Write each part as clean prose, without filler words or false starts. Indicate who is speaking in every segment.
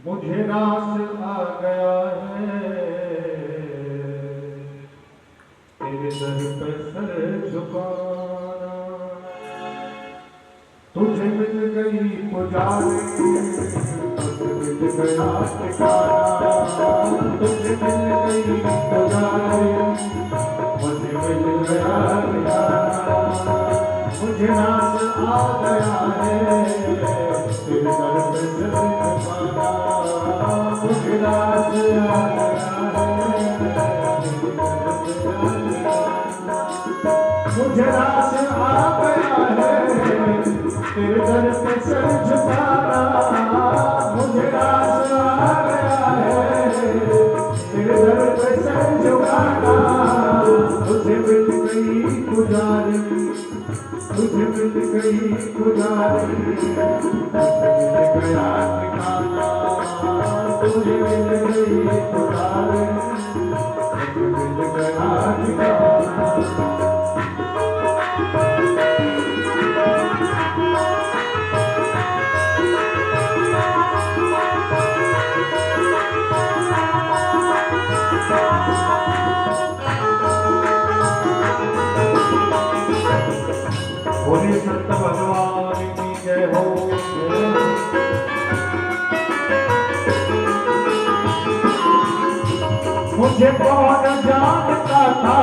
Speaker 1: मुझे रास आ गया है तेरे दर पे सर झुकाना। तुझे मिल गई पुजारी, तुझे मिल गया ठिकाना। तुझे मिल गई पुजारी, मुझे मिल गया ठिकाना। मुझे रास आ गया है तेरे दर पे सर झुकाना। मुझे रास आ गया है, मुझे रास आ गया है तेरे दर पे सर झुकाना। मुझे रास आ गया है तेरे दर पे सर झुकाना। तुझे मिल गई पुजारी, तुझे मिल गई पुजारी, तुझे मिल गया ठिकाना। तुझे मिल गई पुजारी, तुझे मिल गया ठिकाना। बोले संत भगवान की जय हो। मुझे कौन जानता था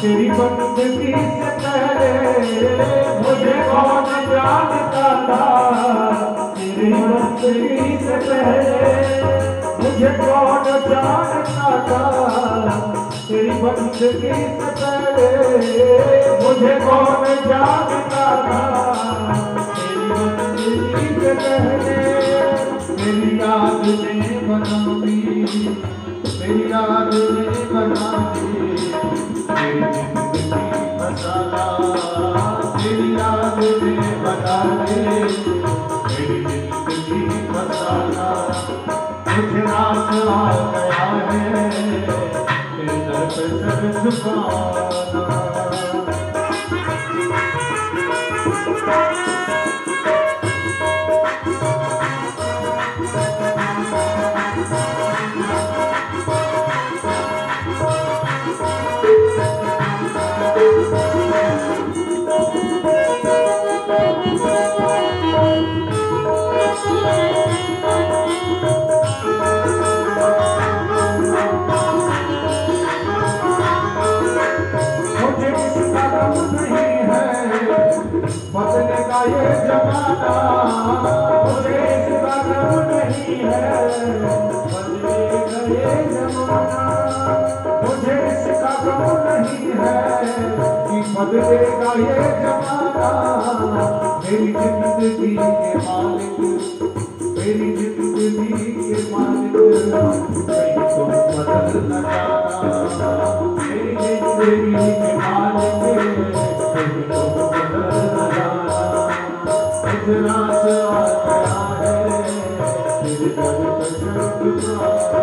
Speaker 1: तेरी बंदगी से पहले। मुझे कौन जानता था तेरी बंदगी से पहले। मुझे कौन जानता था तेरी बंदगी से पहले। मुझे कौन जानता था तेरी बंदगी से पहले। मेरी याद ने बना दी, मेरी याद ने बना दी मेरी जिंदगी मसाला। मेरी याद ने बना दी मेरी जिंदगी मसाला। मुझे रास आ गया है तेरे दर पे सर झुकाना। बदलेगा ये जमाना, मुझे इसका गम नहीं है। बदलेगा ये जमाना, मुझे इसका गम नहीं है कि बदलेगा ये जमाना। मेरी जिंदगी के मालिक, मेरी जिंदगी के मालिक, कहीं तुम बदल न जाना। मेरी जिंदगी के मालिक, कहीं तुम बदल न जाना। मुझे रास आ गया है तेरे दर पे सर झुकाना।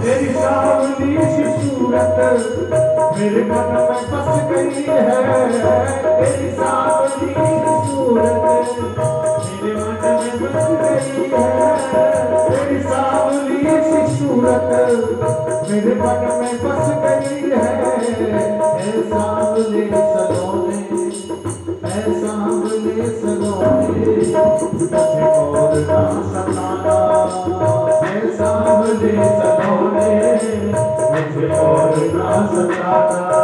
Speaker 1: तेरी सावली सी सूरत मेरे मन में बस गई है। तेरी सावली सी सूरत मेरे मन में बस गई है। तेरी सावली सी सूरत मेरे मन में बस गई है। ऐ सांवले सलोने, ऐ सांवले सलोने, मुझे और ना सताना। ऐ सांवले सलोने, मुझे और ना सताना।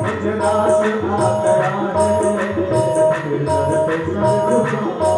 Speaker 1: मुझे रास आ गया है तेरे दर पे सर झुकाना।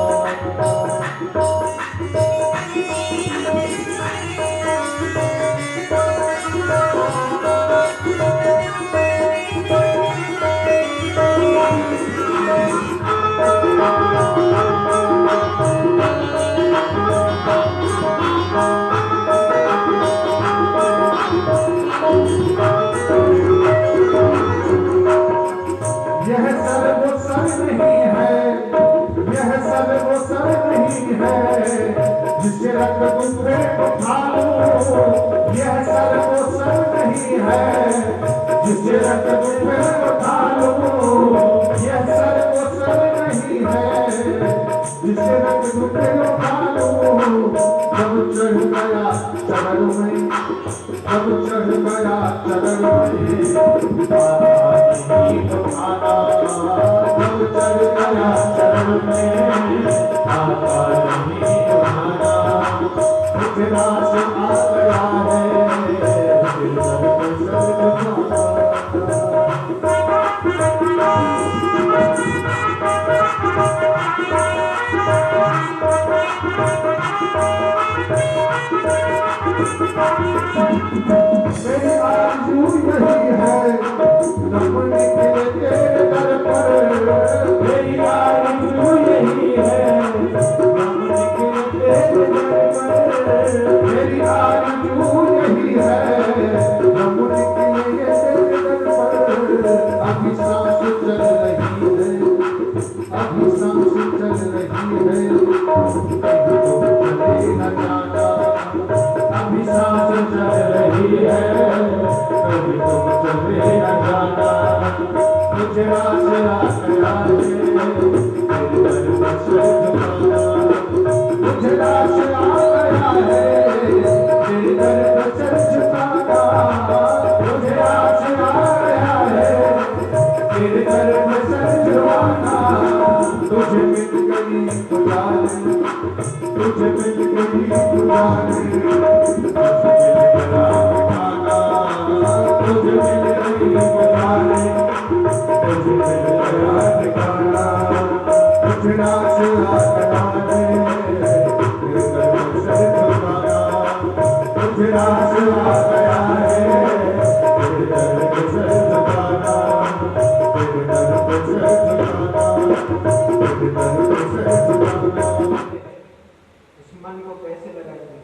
Speaker 1: नहीं है, जिसे रख दूं मैं उठा लूं, ये सर वो सर नहीं है, जिसे रख दूं मैं उठा लूं। जब चढ़ गया चढ़ में, जब चढ़ गया चढ़ में, आता नहीं उठाना। जब चढ़ गया चढ़ में, आता नहीं उठाना। इतना से आ गया है, फिर मेरी आरज़ू यही है, नमन निकले तेरे दर पर। मेरी आरज़ू यही है, नमन निकले तेरे दर पर। मेरी आरज़ू यही है, नमन निकले तेरे दर पर। अभी सांस चल रही है, अभी सांस चल रही है, कहीं तो चले न जाना। अभी सांस चल रही है, कभी तुम चले न जाना। मुझे आसरा गया है, तेरे दर पर सर झुकाना। मुझे आसरा गया है, तेरे दर पर सर झुकाना। मुझे आसरा गया है, तेरे दर पर सर झुकाना। तुझे मिल गई खुदाई, तुझे मिल गई खुदाई, तुझे मिल गया ठिकाना। तुझे मिल गई खुदाई, तुझे मिल गया ठिकाना। उठना से आना है, तेरे दर पर सर झुकाना। उठना से आ गया है, तेरे दर पर सर झुकाना। तेरे दर पर सर झुकाना, तेरे दर पर सर झुकाना।
Speaker 2: इस मन को कैसे लगाएंगे?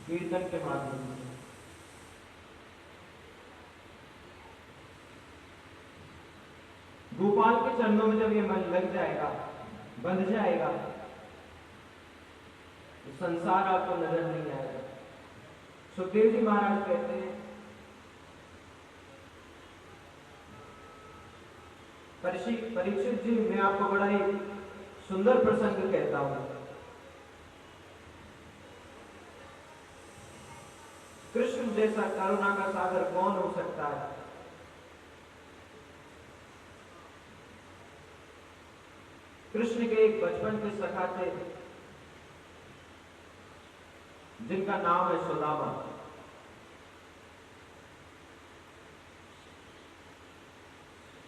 Speaker 2: कीर्तन के माध्यम से। गोपाल के चरणों में जब ये मन लग जाएगा, बंध जाएगा, तो संसार आपको नजर नहीं आएगा। सुखदेव जी महाराज कहते हैं, परीक्षित जी, मैं आपको बड़ा ही सुंदर प्रसंग कहता हूं। कृष्ण जैसा करुणा का सागर कौन हो सकता है? कृष्ण के एक बचपन के सखा थे, जिनका नाम है सुदामा।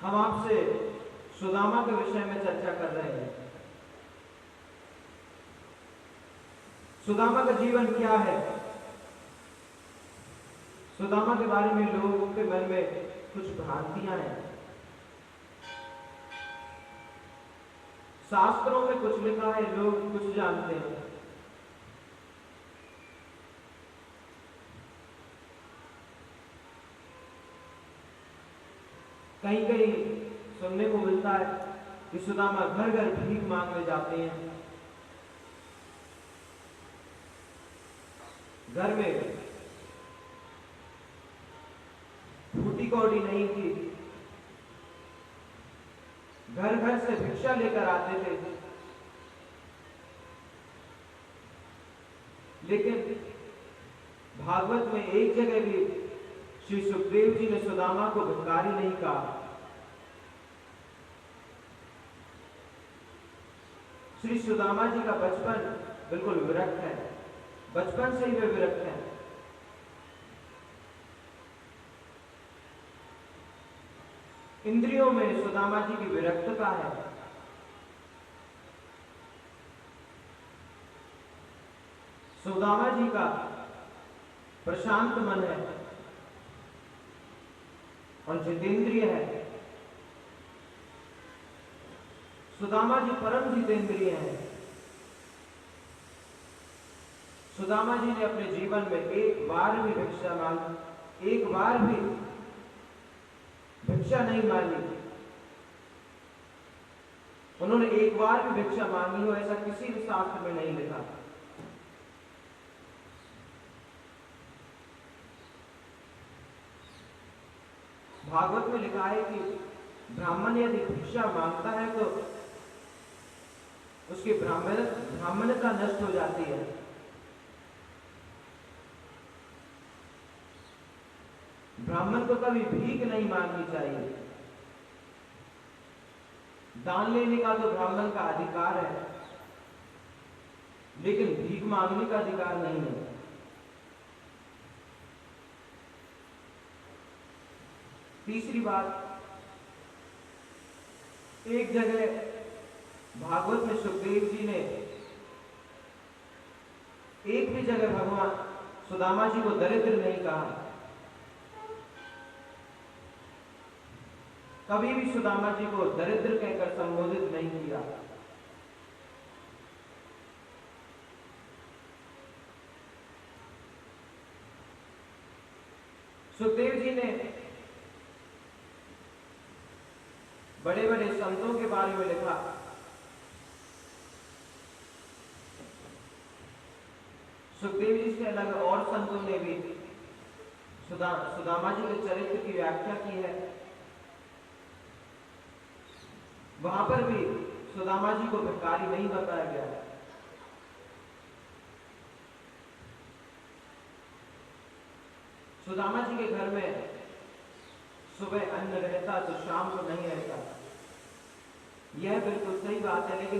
Speaker 2: हम आपसे सुदामा के विषय में चर्चा कर रहे हैं। सुदामा का जीवन क्या है? सुदामा के बारे में लोगों के मन में कुछ भ्रांतियां हैं। शास्त्रों में कुछ लिखा है, लोग कुछ जानते हैं। कहीं कहीं सुनने को मिलता है कि सुदामा घर घर भीख मांगने जाते हैं। घर में फूटी कौड़ी नहीं थी, घर घर से भिक्षा लेकर आते थे। लेकिन भागवत में एक जगह भी श्री सुखदेव जी ने सुदामा को भिखारी नहीं कहा। श्री सुदामा जी का बचपन बिल्कुल विरक्त है, बचपन से ही वे विरक्त हैं। इंद्रियों में सुदामा जी की विरक्तता है। सुदामा जी का प्रशांत मन है और जितेंद्रिय है। सुदामा जी परम जितेंद्रिय हैं। सुदामा जी ने अपने जीवन में एक बार भी भिक्षा मांगी, एक बार भी भिक्षा नहीं मांगी। उन्होंने एक बार भी भिक्षा मांगी हो ऐसा किसी भी शास्त्र में नहीं लिखा। भागवत में लिखा है कि ब्राह्मण यदि भिक्षा मांगता है तो उसकी ब्राह्मणता नष्ट हो जाती है। ब्राह्मण को कभी भीख नहीं मांगनी चाहिए। दान लेने का तो ब्राह्मण का अधिकार है, लेकिन भीख मांगने का अधिकार नहीं है। तीसरी बात, एक जगह भागवत में सुखदेव जी ने एक भी जगह भगवान सुदामा जी को दरिद्र नहीं कहा। कभी भी सुदामा जी को दरिद्र कहकर संबोधित नहीं किया। सुखदेव जी ने बड़े बड़े संतों के बारे में लिखा। सुखदेव जी से अलग और संतों ने भी सुदामा जी के चरित्र की व्याख्या की है। वहां पर भी सुदामा जी को भिखारी नहीं बताया गया है। सुदामा जी के घर में सुबह अन्न रहता तो शाम को नहीं रहता, यह बिल्कुल सही बात है, लेकिन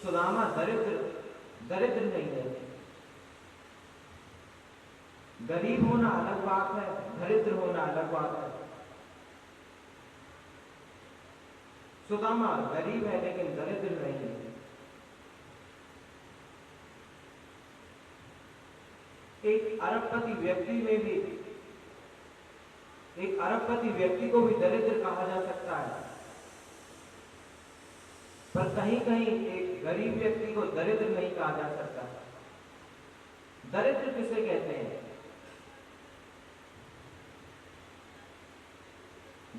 Speaker 2: सुदामा दरिद्र नहीं है। गरीब होना अलग बात है, दरिद्र होना अलग बात है। सुदामा गरीब है लेकिन दरिद्र नहीं है। एक अरबपति व्यक्ति को भी दरिद्र कहा जा सकता है, पर कहीं कहीं एक गरीब व्यक्ति को दरिद्र नहीं कहा जा सकता। दरिद्र किसे कहते हैं?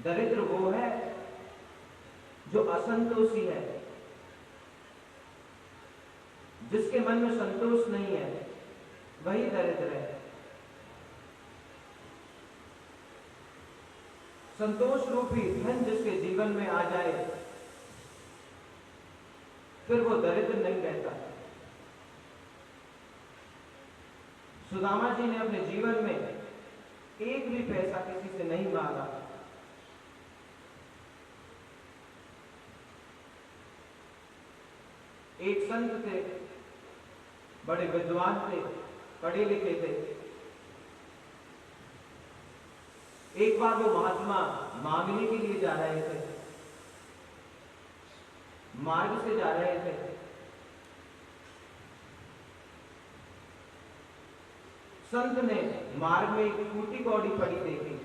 Speaker 2: दरिद्र वो है जो असंतोषी है, जिसके मन में संतोष नहीं है, वही दरिद्र है। संतोष रूपी धन जिसके जीवन में आ जाए, फिर वो दरिद्र नहीं रहता। सुदामा जी ने अपने जीवन में एक भी पैसा किसी से नहीं मांगा। एक संत थे, बड़े विद्वान थे, पढ़े लिखे थे। एक बार वो महात्मा मांगने के लिए जा रहे थे, मार्ग से जा रहे थे। संत ने मार्ग में एक टूटी कौड़ी पड़ी देखी।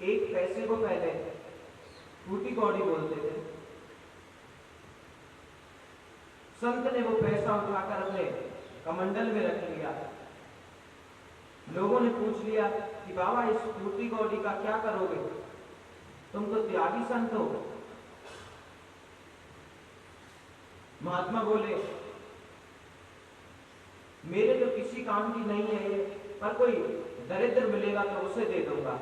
Speaker 2: एक पैसे को पहले टूटी कौड़ी बोलते थे। संत ने वो पैसा उठाकर अपने कमंडल में रख लिया। लोगों ने पूछ लिया कि बाबा इस टूटी कौड़ी का क्या करोगे, तुम तो त्यागी संत हो। महात्मा बोले, मेरे तो किसी काम की नहीं है ये, पर कोई दरिद्र मिलेगा तो उसे दे दूंगा,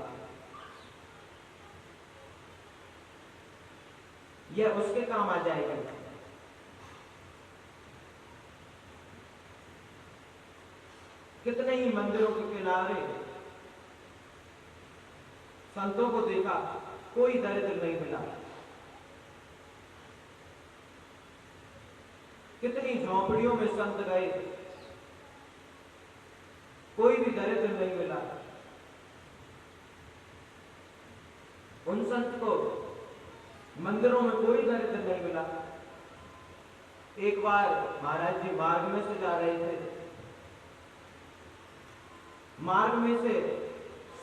Speaker 2: यह उसके काम आ जाएगा। कितने ही मंदिरों के किनारे संतों को देखा, कोई दरिद्र नहीं मिला। कितनी झोंपड़ियों में संत गए, कोई भी दरिद्र नहीं मिला। उन संत को मंदिरों में कोई दरिद्र नहीं मिला। एक बार महाराज जी मार्ग में से जा रहे थे। मार्ग में से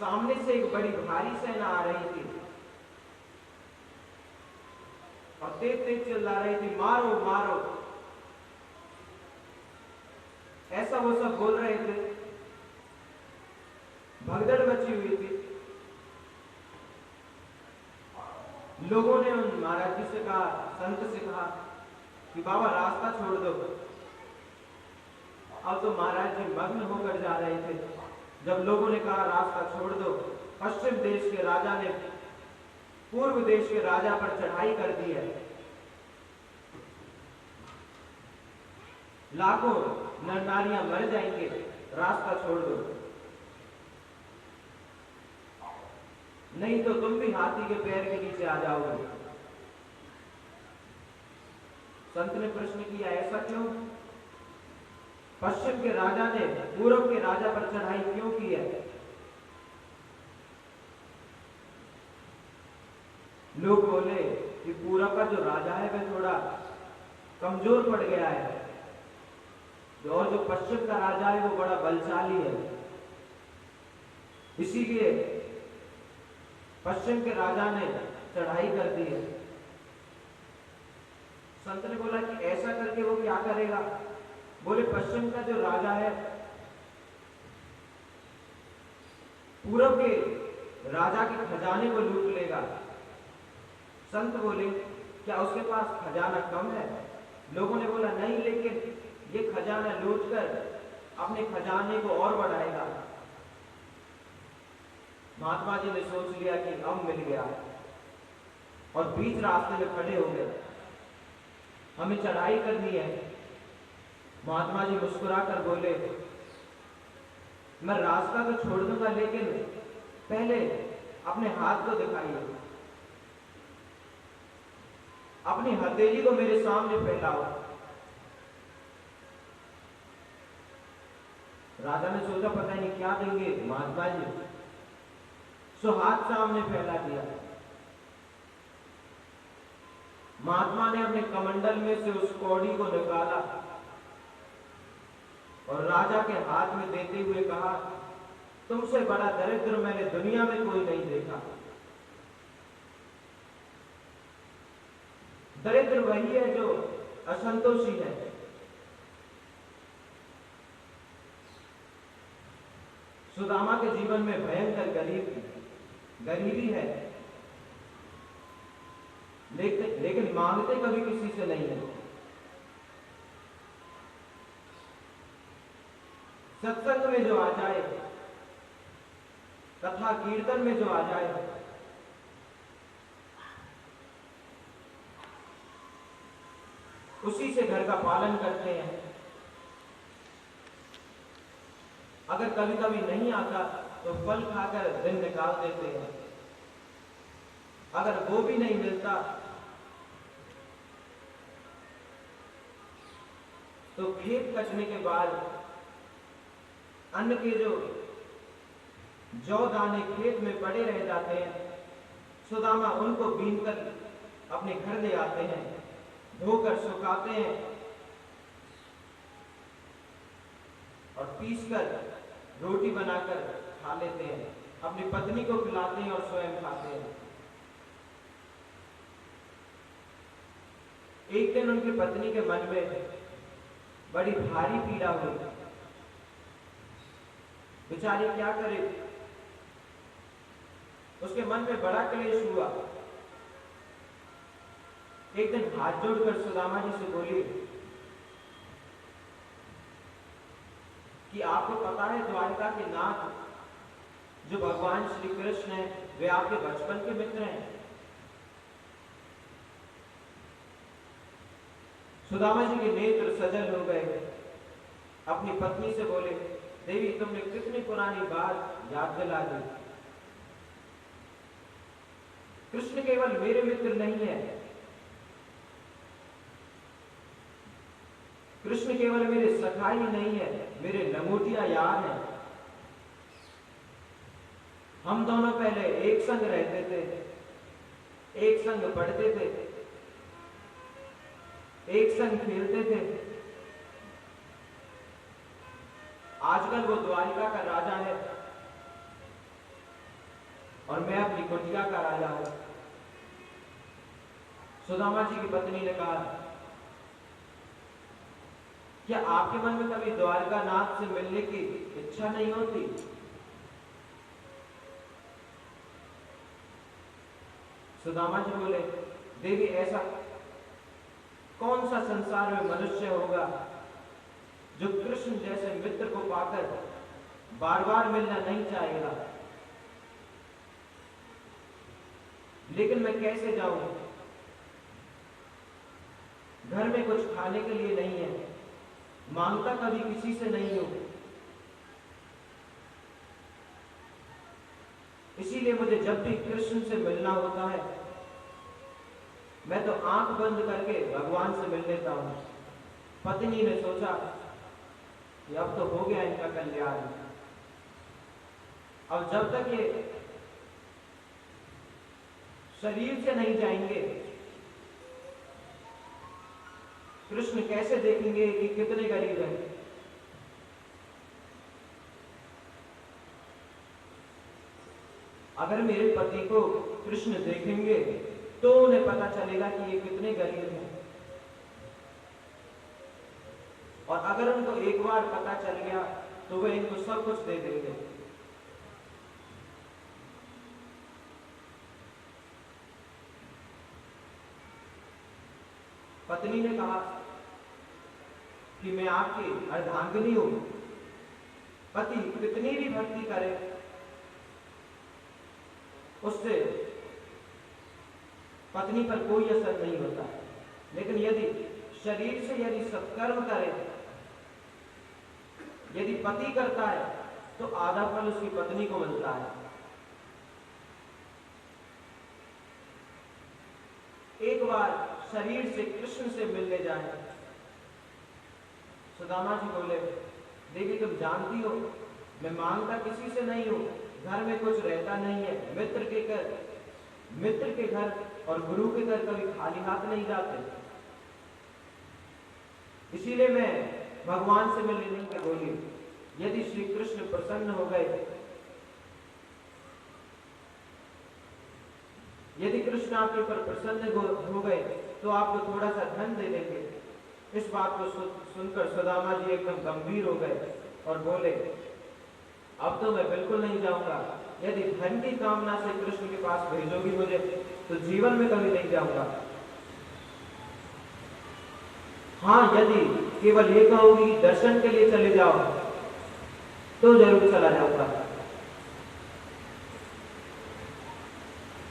Speaker 2: सामने से एक बड़ी भारी सेना आ रही थी और तेज तेज चिल्ला रही थी, मारो मारो, ऐसा वो सब बोल रहे थे। भगदड़ मची हुई थी। लोगों ने उन महाराज जी से कहा, संत से कहा कि बाबा रास्ता छोड़ दो। अब तो महाराज जी मग्न होकर जा रहे थे। जब लोगों ने कहा रास्ता छोड़ दो, पश्चिम देश के राजा ने पूर्व देश के राजा पर चढ़ाई कर दी है। लाखों नर नारियां मर जाएंगे, रास्ता छोड़ दो, नहीं तो तुम भी हाथी के पैर के नीचे आ जाओगे। संत ने प्रश्न किया, ऐसा क्यों? पश्चिम के राजा ने पूर्व के राजा पर चढ़ाई क्यों की है? लोग बोले कि पूरब का जो राजा है वह थोड़ा कमजोर पड़ गया है, और जो पश्चिम का राजा है वो बड़ा बलशाली है, इसीलिए पश्चिम के राजा ने चढ़ाई कर दी है। संत ने बोला कि ऐसा करके वो क्या करेगा? बोले पश्चिम का जो राजा है पूरब के राजा के खजाने को लूट लेगा। संत बोले क्या उसके पास खजाना कम है? लोगों ने बोला नहीं, लेकिन ये खजाना लूटकर अपने खजाने को और बढ़ाएगा। महात्मा जी ने सोच लिया कि अब मिल गया, और बीच रास्ते में खड़े हो गए। हमें चढ़ाई करनी है। महात्मा जी मुस्कुराकर बोले, मैं रास्ता तो छोड़ दूंगा, लेकिन पहले अपने हाथ को दिखाइए, अपनी हथेली को मेरे सामने फैलाओ। राजा ने सोचा पता नहीं क्या देंगे महात्मा जी, सो हाथ सामने फैला दिया। महात्मा ने अपने कमंडल में से उस कौड़ी को निकाला और राजा के हाथ में देते हुए कहा, तुमसे बड़ा दरिद्र मैंने दुनिया में कोई नहीं देखा। दरिद्र वही है जो असंतोषी है। सुदामा के जीवन में भयंकर गरीबी है, लेकिन मांगते कभी किसी से नहीं है। सत्संग में जो आ जाए, कथा कीर्तन में जो आ जाए, उसी से घर का पालन करते हैं। अगर कभी कभी नहीं आता तो फल खाकर दिन निकाल देते हैं। अगर वो भी नहीं मिलता तो खेत कटने के बाद अन्न के जो जौ दाने खेत में पड़े रह जाते हैं, सुदामा उनको बीनकर अपने घर ले आते हैं, धोकर सुखाते हैं और पीसकर रोटी बनाकर खा लेते हैं, अपनी पत्नी को खिलाते हैं और स्वयं खाते हैं। एक दिन उनकी पत्नी के मन में बड़ी भारी पीड़ा हुई। बेचारी क्या करे, उसके मन में बड़ा क्लेश हुआ। एक दिन हाथ जोड़कर सुदामा जी से बोली कि आपको पता है द्वारका के नाथ जो भगवान श्री कृष्ण हैं, वे आपके बचपन के मित्र हैं। सुदामा जी के नेत्र सजल हो गए। अपनी पत्नी से बोले, देवी तुमने कितनी पुरानी बात याद दिला दी। कृष्ण केवल मेरे मित्र नहीं है, कृष्ण केवल मेरे सखा ही नहीं है, मेरे लंगोटिया यार हैं। हम दोनों पहले एक संग रहते थे, एक संग पढ़ते थे, एक संग खेलते थे। आजकल वो द्वारिका का राजा है और मैं अपनी कुटिया का राजा हूं। सुदामा जी की पत्नी ने कहा, क्या आपके मन में कभी द्वारका नाथ से मिलने की इच्छा नहीं होती? सुदामा जी बोले, देवी ऐसा कौन सा संसार में मनुष्य होगा जो कृष्ण जैसे मित्र को पाकर बार बार मिलना नहीं चाहेगा, लेकिन मैं कैसे जाऊं? घर में कुछ खाने के लिए नहीं है, मांगता कभी किसी से नहीं हूं। इसीलिए मुझे जब भी कृष्ण से मिलना होता है, मैं तो आंख बंद करके भगवान से मिल लेता हूं। पत्नी ने सोचा कि अब तो हो गया इनका कल्याण। अब जब तक ये शरीर से नहीं जाएंगे, कृष्ण कैसे देखेंगे कि कितने गरीब हैं? अगर मेरे पति को कृष्ण देखेंगे तो उन्हें पता चलेगा कि ये कितने गरीब हैं। और अगर उनको एक बार पता चल गया तो वे इनको सब कुछ दे देंगे। पत्नी ने कहा कि मैं आपकी अर्धांगिनी हूं। पति कितनी भी भक्ति करे, उससे पत्नी पर कोई असर नहीं होता। लेकिन यदि शरीर से यदि सत्कर्म करे, यदि पति करता है तो आधा फल उसकी पत्नी को मिलता है। एक बार शरीर से कृष्ण से मिलने जाए। सुदामा जी बोले, देवी तुम जानती हो मैं मांगता किसी से नहीं हूं, घर में कुछ रहता नहीं है। मित्र के घर और गुरु के घर कभी खाली हाथ नहीं जाते। इसीलिए मैं भगवान से मिलने नहीं के बोली। यदि श्री कृष्ण प्रसन्न हो गए, यदि कृष्ण आपके ऊपर प्रसन्न हो गए तो आपको थोड़ा सा धन दे देंगे। इस बात को सुनकर सुदामा जी एकदम गंभीर हो गए और बोले, अब तो मैं बिल्कुल नहीं जाऊंगा। यदि धन की कामना से कृष्ण के पास भेजोगी मुझे तो जीवन में कभी नहीं जाऊंगा। हाँ, यदि केवल ये कहोगी दर्शन के लिए चले जाओ तो जरूर चला जाऊंगा।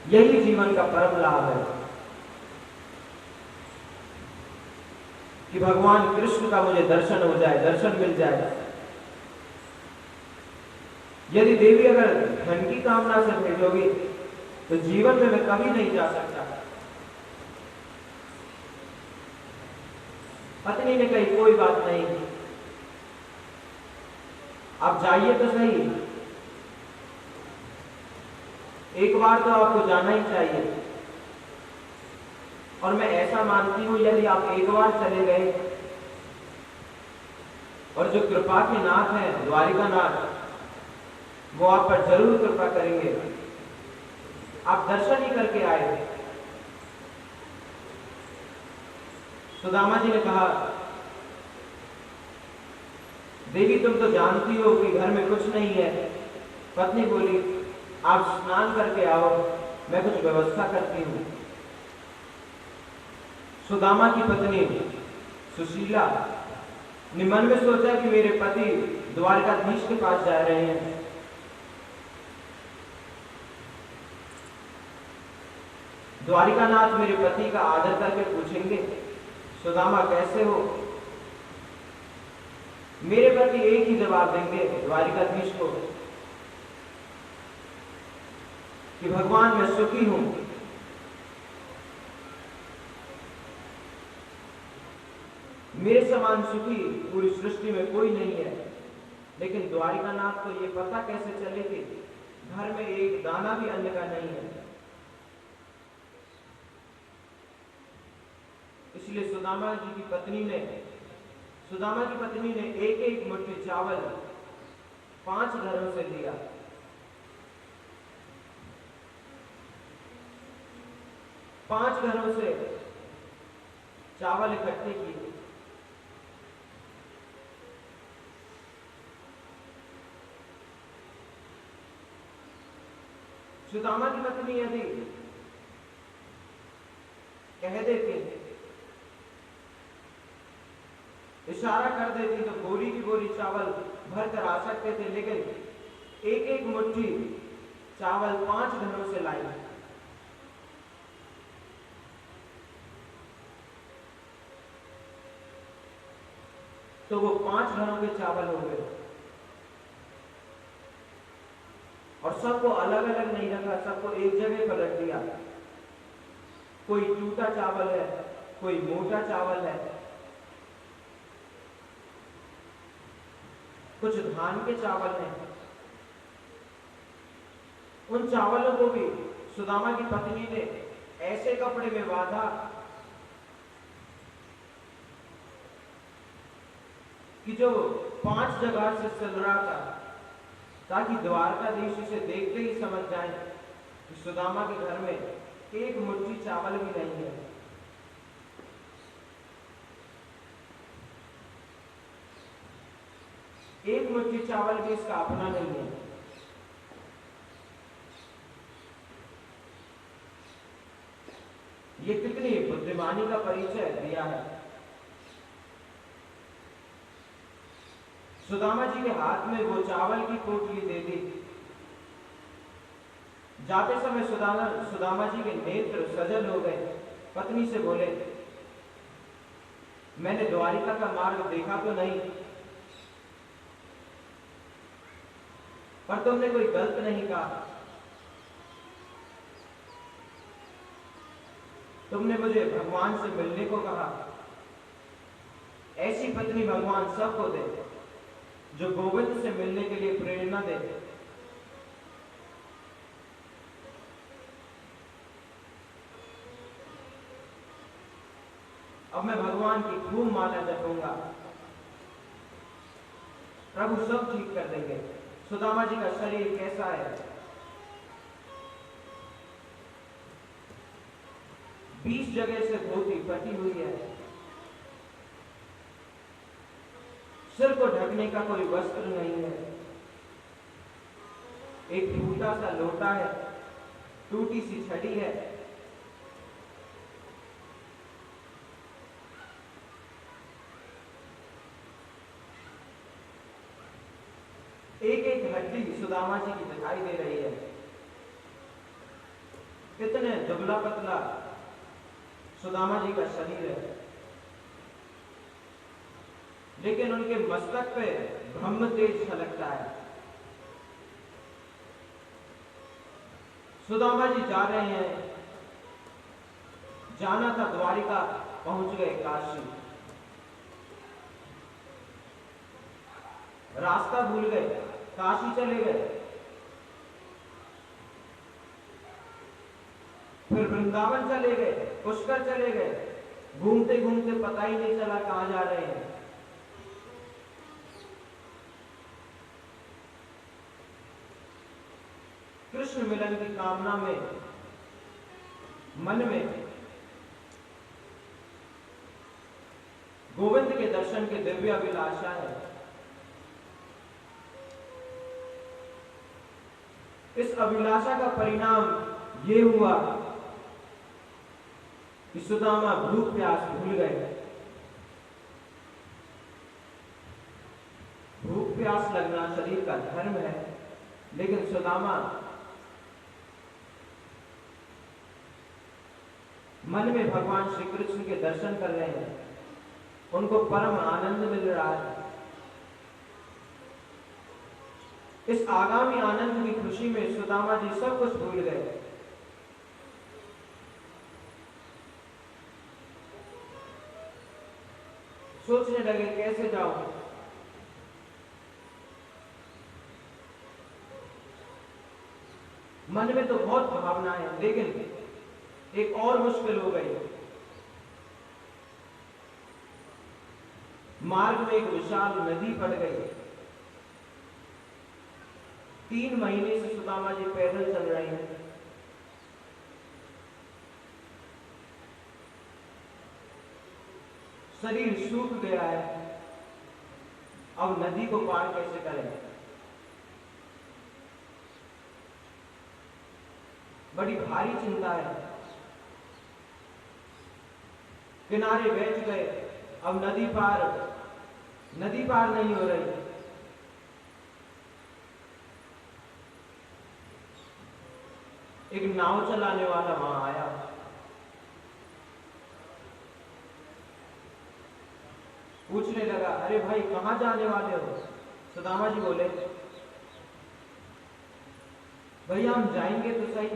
Speaker 2: यही जीवन का परम लाभ है कि भगवान कृष्ण का मुझे दर्शन हो जाए, दर्शन मिल जाए। यदि देवी अगर धन की कामना से भेजोगी तो जीवन में मैं कभी नहीं जा सकता। पत्नी ने कही, कोई बात नहीं, आप जाइए तो सही। एक बार तो आपको जाना ही चाहिए। और मैं ऐसा मानती हूं यदि आप एक बार चले गए और जो कृपा के नाथ हैं द्वारिका नाथ, वो आप पर जरूर कृपा करेंगे। आप दर्शन ही करके आए। सुदामा जी ने कहा, देवी तुम तो जानती हो कि घर में कुछ नहीं है। पत्नी बोली, आप स्नान करके आओ, मैं कुछ व्यवस्था करती हूं। सुदामा की पत्नी सुशीला ने मन में सोचा कि मेरे पति द्वारकाधीश के पास जा रहे हैं। द्वारिकानाथ मेरे पति का आदर करके पूछेंगे, सुदामा कैसे हो? मेरे पति एक ही जवाब देंगे द्वारिकाधीश को कि भगवान मैं सुखी हूं। मेरे समान सुखी पूरी सृष्टि में कोई नहीं है। लेकिन द्वारिकानाथ को ये पता कैसे चले कि घर में एक दाना भी अन्न का नहीं है। इसलिए सुदामा की पत्नी ने एक एक मुट्ठी चावल 5 घरों से लिया। 5 घरों से चावल इकट्ठे किए। सुदामा की पत्नी यदि कह देते इस इशारा कर देती तो बोरी की बोरी चावल भर कर आ सकते थे, लेकिन एक एक मुट्ठी चावल 5 घरों से लाई। तो वो 5 घरों के चावल हो गए, और सबको अलग अलग नहीं रखा, सबको एक जगह पर रख दिया। कोई टूटा चावल है, कोई मोटा चावल है, कुछ धान के चावल हैं। उन चावलों को भी सुदामा की पत्नी ने ऐसे कपड़े में बांधा कि जो 5 जगह से चल रहा था, ताकि द्वारकाधीश इसे देखते ही समझ जाए कि सुदामा के घर में एक मुट्ठी चावल भी नहीं है। एक मुट्ठी चावल भी इसका अपना नहीं है। ये कितनी बुद्धिमानी का परिचय दिया है। सुदामा जी के हाथ में वो चावल की पोटली दे दी। जाते समय सुदामा जी के नेत्र सजल हो गए। पत्नी से बोले, मैंने द्वारिका का मार्ग देखा तो नहीं, पर तुमने कोई गलत नहीं कहा। तुमने मुझे भगवान से मिलने को कहा। ऐसी पत्नी भगवान सबको दे जो गोविंद से मिलने के लिए प्रेरणा दे। अब मैं भगवान की खूब माला जपूंगा, प्रभु सब ठीक कर देंगे। सुदामा जी का शरीर कैसा है? 20 जगह से धोती फटी हुई है। सिर को ढकने का कोई वस्त्र नहीं है। एक टूटा सा लोटा है, टूटी सी छड़ी है। एक एक हड्डी सुदामा जी की दिखाई दे रही है। कितने दुबला पतला सुदामा जी का शरीर है, लेकिन उनके मस्तक पे ब्रह्म तेज छलकता है। सुदामा जी जा रहे हैं। जाना था द्वारिका, पहुंच गए काशी। रास्ता भूल गए, काशी चले गए। फिर वृंदावन चले गए, पुष्कर चले गए। घूमते घूमते पता ही नहीं चला कहां जा रहे हैं। कृष्ण मिलन की कामना में मन में गोविंद के दर्शन की दिव्य अभिलाषा है। इस अभिलाषा का परिणाम ये हुआ कि सुदामा भूख प्यास भूल गए। भूख प्यास लगना शरीर का धर्म है, लेकिन सुदामा मन में भगवान श्री कृष्ण के दर्शन कर रहे हैं। उनको परम आनंद मिल रहा है। इस आगामी आनंद की खुशी में सुदामा जी सब कुछ भूल गए। सोचने लगे कैसे जाऊं। मन में तो बहुत भावना है, लेकिन एक और मुश्किल हो गई। मार्ग में एक विशाल नदी पड़ गई। 3 महीने से सुदामा जी पैदल चल रहे हैं। शरीर सूख गया है। अब नदी को पार कैसे करें? बड़ी भारी चिंता है। किनारे बैठ गए। अब नदी पार नदी पार नहीं हो रही। एक नाव चलाने वाला वहां आया। पूछने लगा, अरे भाई कहां जाने वाले हो? सुदामा जी बोले, भैया हम जाएंगे तो सही,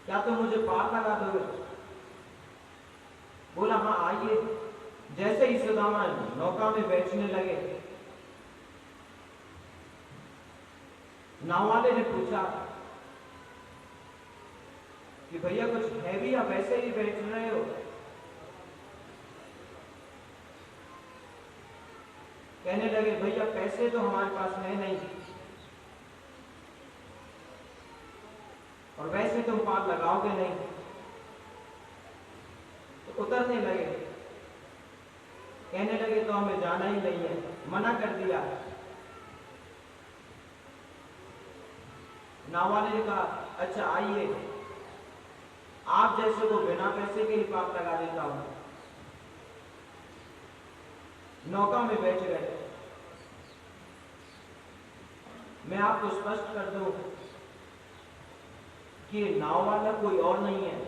Speaker 2: क्या तुम मुझे पार लगा दोगे? बोला, हाँ आइए। जैसे ही सुदामा नौका में बैठने लगे, नाव वाले ने पूछा कि भैया कुछ है भी या वैसे ही बैठ रहे हो? कहने लगे, भैया पैसे तो हमारे पास है नहीं, और वैसे तुम पार लगाओगे नहीं। तो उतरने लगे। कहने लगे, तो हमें जाना ही नहीं है, मना कर दिया। नाव वाले ने कहा, अच्छा आइए, आप जैसे को बिना पैसे के ही पार लगा देता हूं। नौका में बैठ गए। मैं आपको स्पष्ट कर दूं कि नाव वाला कोई और नहीं है,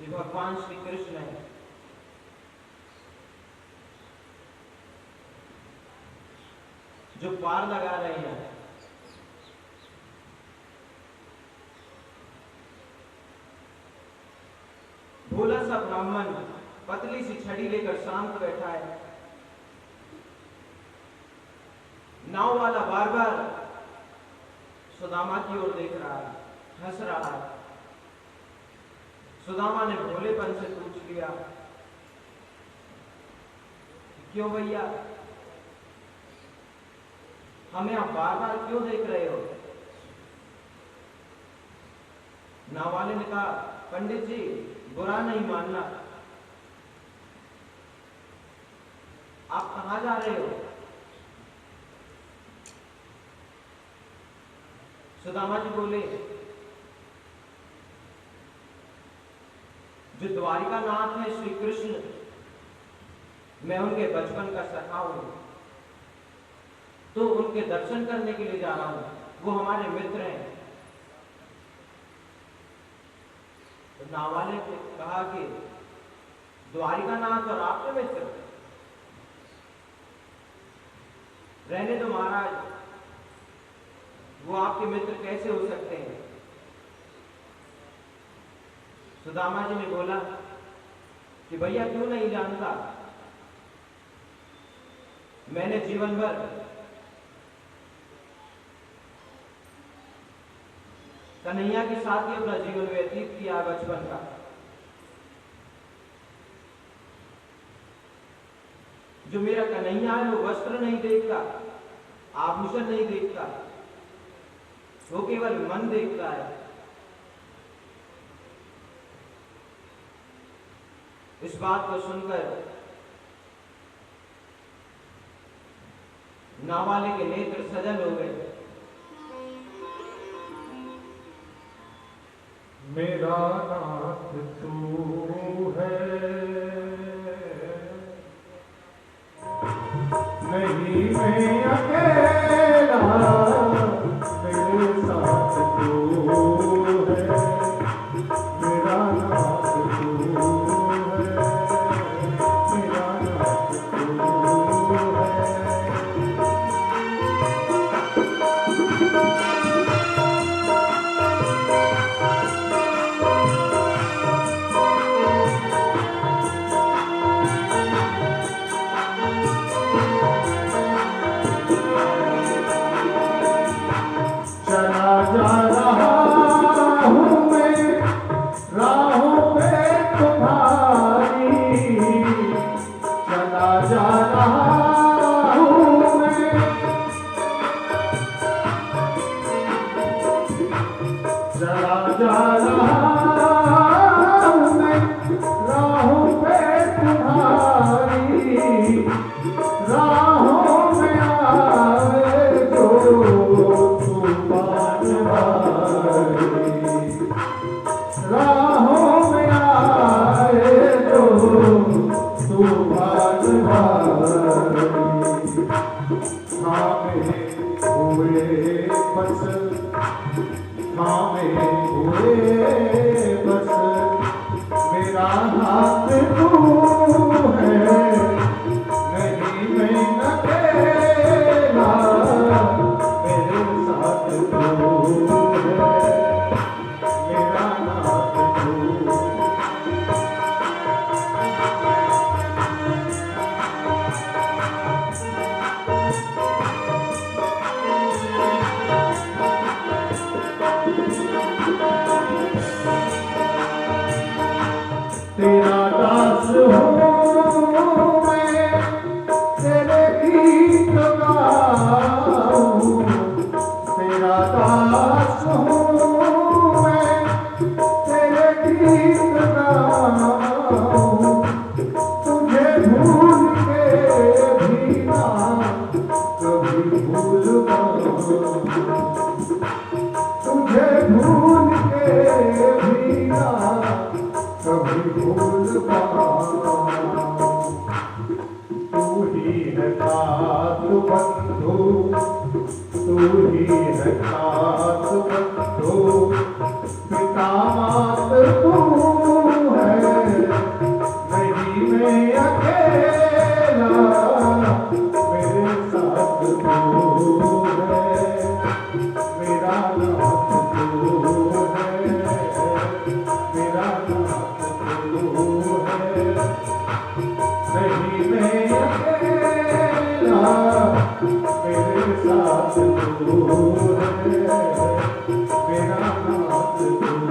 Speaker 2: ये भगवान श्री कृष्ण है। जो पार लगा रहे हैं। भोला सा ब्राह्मण पतली सी छड़ी लेकर शांत बैठा है। नाव वाला बार बार सुदामा की ओर देख रहा है, हंस रहा है। सुदामा ने भोलेपन से पूछ लिया, क्यों भैया, हमें आप बार बार क्यों देख रहे हो? नाव वाले ने कहा, पंडित जी बुरा नहीं मानना, आप कहां जा रहे हो? सुदामा जी बोले, जो द्वारिका नाथ है श्री कृष्ण, मैं उनके बचपन का सखा हूं, तो उनके दर्शन करने के लिए जा रहा हूं, वो हमारे मित्र हैं। तो नाव वाले ने कहा कि द्वारिका नाथ और आपके मित्र? रहने दो महाराज, वो आपके मित्र कैसे हो सकते हैं? सुदामा जी ने बोला कि भैया क्यों नहीं जानता, मैंने जीवन भर कन्हैया के साथ ही अपना जीवन व्यतीत किया बचपन का। जो मेरा कन्हैया है वो वस्त्र नहीं देखता, आभूषण नहीं देखता, वो केवल मन देखता है। इस बात को सुनकर नाव वाले के नेत्र सजल हो गए।
Speaker 1: मेरा नाथ तू है, नहीं मैं अकेला, मेरे साथ तू है, मेरा नाथ तू है, मेरा नाथ तू है। राहों में थामे हुए बस, थामे हुए बस, मेरा हाथ तू है, नहीं मैं अकेला, मेरे साथ तू है, मेरा हाथ तू। तेरा दास हूँ मैं, तेरे गीत गाऊं, तेरा दास हूँ मैं, तेरे गीत गाऊं, तुझे भूल के भी ना कभी भूल पाऊं, तुझे भूल के भी ना कभी भूल पाऊं। तू ही है खास बंधु, तू ही है खास बंधु, पिता मात तू है, नहीं मैं अकेला, मेरे साथ तू है, मेरा नाथ तू है, मेरा नाथ तू है, नहीं मैं अकेला, मेरे साथ तू है, मेरा नाथ तू है।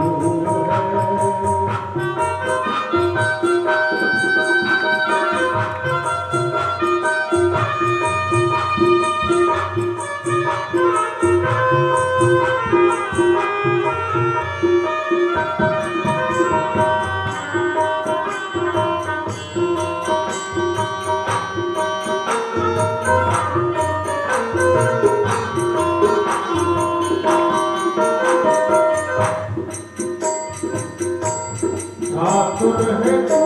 Speaker 1: ठाकुर है तू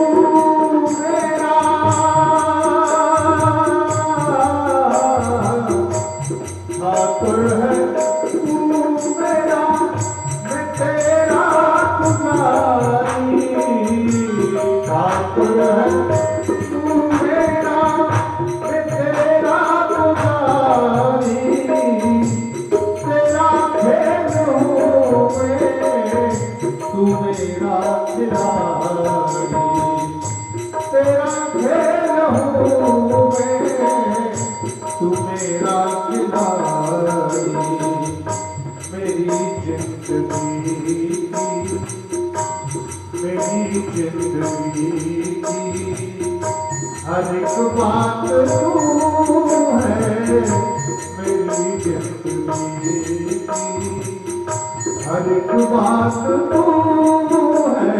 Speaker 1: मेरा, ठाकुर है तू मेरा, मैं तेरा पुजारी, ठाकुर है तू मेरा, मैं तेरा पुजारी, तेरा खेल हूँ मैं, तू मेरा खिलाड़ी, तेरा खेल हूँ मैं, तू मेरा खिलाड़ी, मेरी जिंदगी मेरी जिंदगी हर एक बात तू है, मेरी जिंदगी हर एक बात तू है,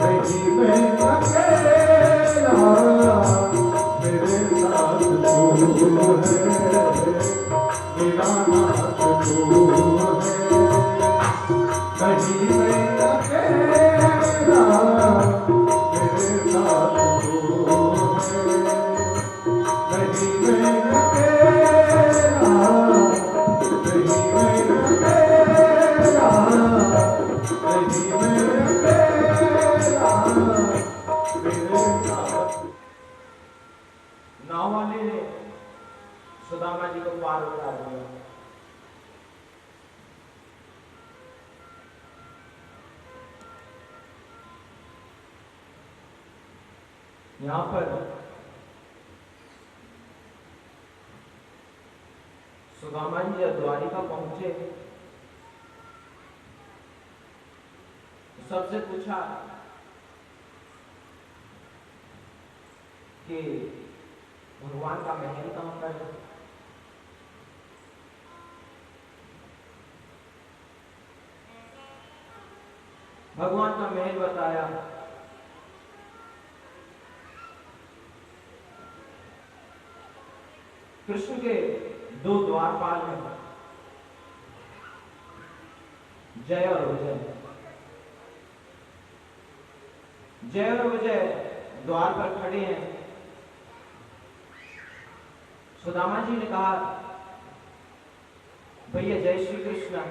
Speaker 1: नहीं मैं अकेला, मेरे साथ तू है, मेरा नाथ तू है, नहीं मैं अकेला, मेरे साथ तू है, नहीं मैं अकेला, नहीं मैं अकेला, नहीं मैं अकेला, मेरे साथ।
Speaker 2: नाव वाले ने सुदामा जी को पार उतार दिया। यहां पर सुदामा जी जब द्वारिका पहुंचे, सबसे पूछा कि भगवान का महल कहां पर है। भगवान का महल बताया। कृष्ण के दो द्वारपाल हैं, जय और विजय। जय और विजय द्वार पर खड़े हैं। सुदामा जी ने कहा, भैया जय श्री कृष्ण।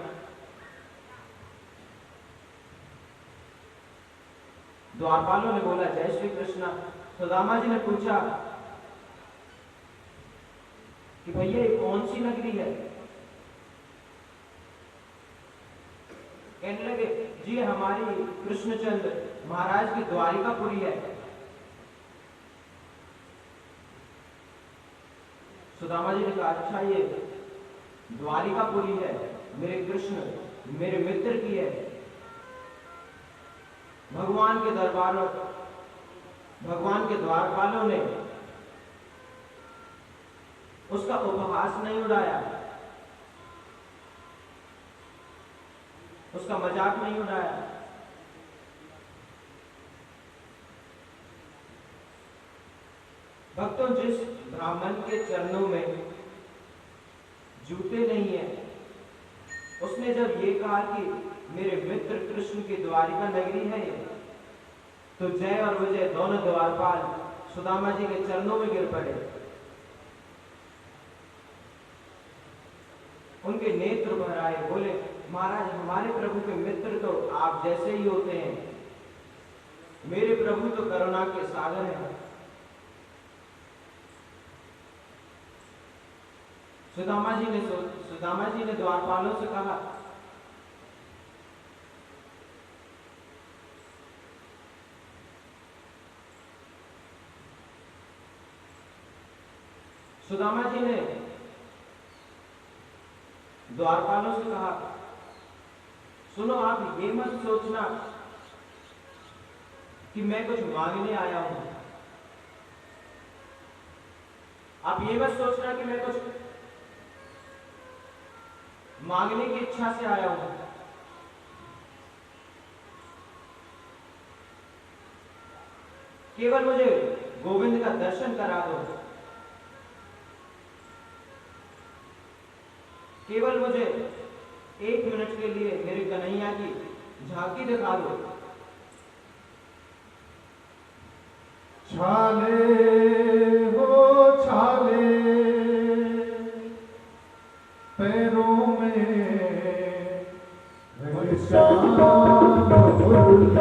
Speaker 2: द्वारपालों ने बोला जय श्री कृष्ण। सुदामा जी ने पूछा कि भैया ये कौन सी नगरी है? कहने लगे जी हमारी कृष्णचंद्र महाराज की द्वारिकापुरी है। सुदामा जी ने कहा अच्छा ये द्वारिकापुरी है, मेरे कृष्ण मेरे मित्र की है। भगवान के दरबारों भगवान के द्वारपालों ने उसका उपहास नहीं उड़ाया, उसका मजाक नहीं उड़ाया। भक्तों, जिस ब्राह्मण के चरणों में जूते नहीं है, उसने जब ये कहा कि मेरे मित्र कृष्ण की द्वारिका नगरी है ये, तो जय और विजय दोनों द्वारपाल सुदामा जी के चरणों में गिर पड़े। उनके नेत्र भर आए, बोले महाराज हमारे प्रभु के मित्र तो आप जैसे ही होते हैं, मेरे प्रभु तो करुणा के सागर हैं। सुदामा जी ने द्वारपालों से कहा सुदामा जी ने द्वारपालों से कहा सुनो, आप ये मत सोचना कि मैं कुछ मांगने आया हूं। आप ये मत सोचना कि मैं कुछ मांगने की इच्छा से आया हूं। केवल मुझे गोविंद का दर्शन करा दो, केवल मुझे 1 मिनट के लिए मेरे कन्हैया की झांकी दिखा दो।
Speaker 1: छाले हो छाले पैरों में घनश्याम मुरली